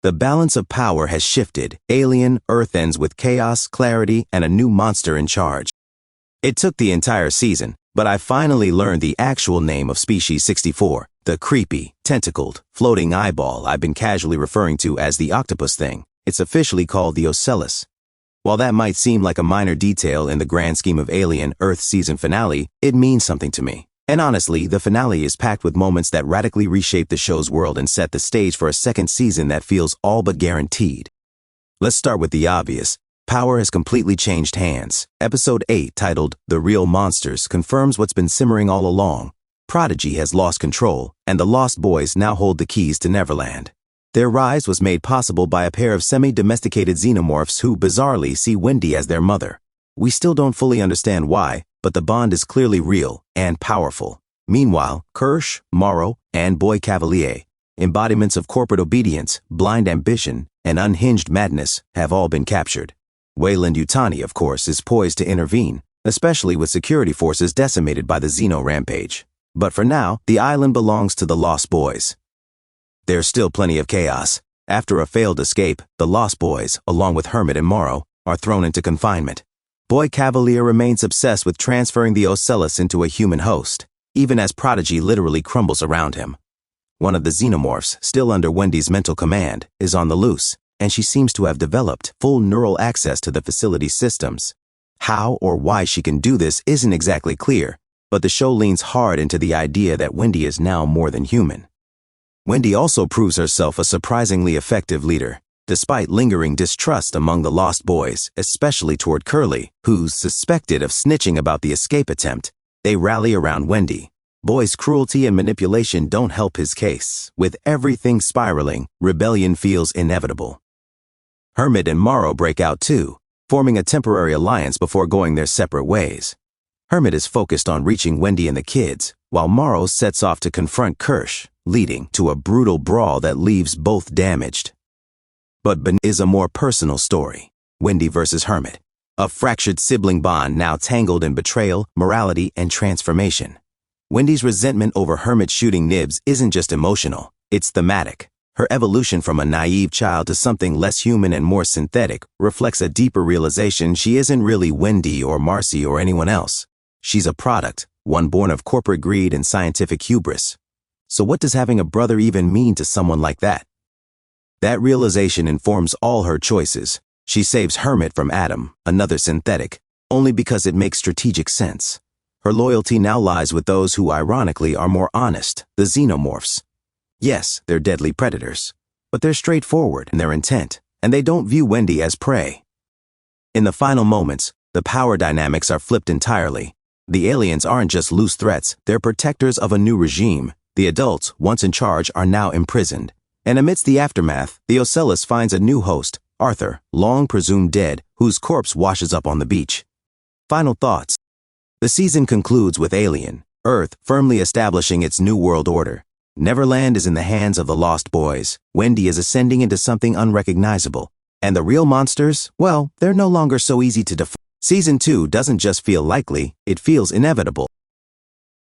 The balance of power has shifted. AlienEarth ends with chaos, clarity, and a new monster in charge. It took the entire season, but I finally learned the actual name of Species 64, the creepy, tentacled, floating eyeball I've been casually referring to as the octopus thing. It's officially called the Ocellus. While that might seem like a minor detail in the grand scheme of AlienEarth season finale, it means something to me. And honestly, the finale is packed with moments that radically reshape the show's world and set the stage for a second season that feels all but guaranteed. Let's start with the obvious. Power has completely changed hands. Episode 8, titled The Real Monsters, confirms what's been simmering all along. Prodigy has lost control, and the Lost Boys now hold the keys to Neverland. Their rise was made possible by a pair of semi-domesticated xenomorphs who bizarrely see Wendy as their mother. We still don't fully understand why, but the bond is clearly real and powerful. Meanwhile, Kirsch, Morrow, and Boy Cavalier, embodiments of corporate obedience, blind ambition, and unhinged madness, have all been captured. Weyland-Yutani, of course, is poised to intervene, especially with security forces decimated by the Xeno rampage. But for now, the island belongs to the Lost Boys. There's still plenty of chaos. After a failed escape, the Lost Boys, along with Hermit and Morrow, are thrown into confinement. Boy Cavalier remains obsessed with transferring the Ocellus into a human host, even as Prodigy literally crumbles around him. One of the xenomorphs, still under Wendy's mental command, is on the loose, and she seems to have developed full neural access to the facility's systems. How or why she can do this isn't exactly clear, but the show leans hard into the idea that Wendy is now more than human. Wendy also proves herself a surprisingly effective leader, despite lingering distrust among the Lost Boys, especially toward Curly, who's suspected of snitching about the escape attempt. They rally around Wendy. Boy's cruelty and manipulation don't help his case. With everything spiraling, rebellion feels inevitable. Hermit and Morrow break out too, forming a temporary alliance before going their separate ways. Hermit is focused on reaching Wendy and the kids, while Morrow sets off to confront Kirsch, leading to a brutal brawl that leaves both damaged. But is a more personal story. Wendy versus Hermit. A fractured sibling bond now tangled in betrayal, morality, and transformation. Wendy's resentment over Hermit shooting Nibs isn't just emotional, it's thematic. Her evolution from a naive child to something less human and more synthetic reflects a deeper realization she isn't really Wendy or Marcy or anyone else. She's a product, one born of corporate greed and scientific hubris. So what does having a brother even mean to someone like that? That realization informs all her choices. She saves Hermit from Adam, another synthetic, only because it makes strategic sense. Her loyalty now lies with those who ironically are more honest, the xenomorphs. Yes, they're deadly predators, but they're straightforward in their intent, and they don't view Wendy as prey. In the final moments, the power dynamics are flipped entirely. The aliens aren't just loose threats, they're protectors of a new regime. The adults, once in charge, are now imprisoned. And amidst the aftermath, the Ocellus finds a new host, Arthur, long presumed dead, whose corpse washes up on the beach. Final thoughts. The season concludes with AlienEarth firmly establishing its new world order. Neverland is in the hands of the Lost Boys. Wendy is ascending into something unrecognizable. And the real monsters, well, they're no longer so easy to define. Season 2 doesn't just feel likely, it feels inevitable.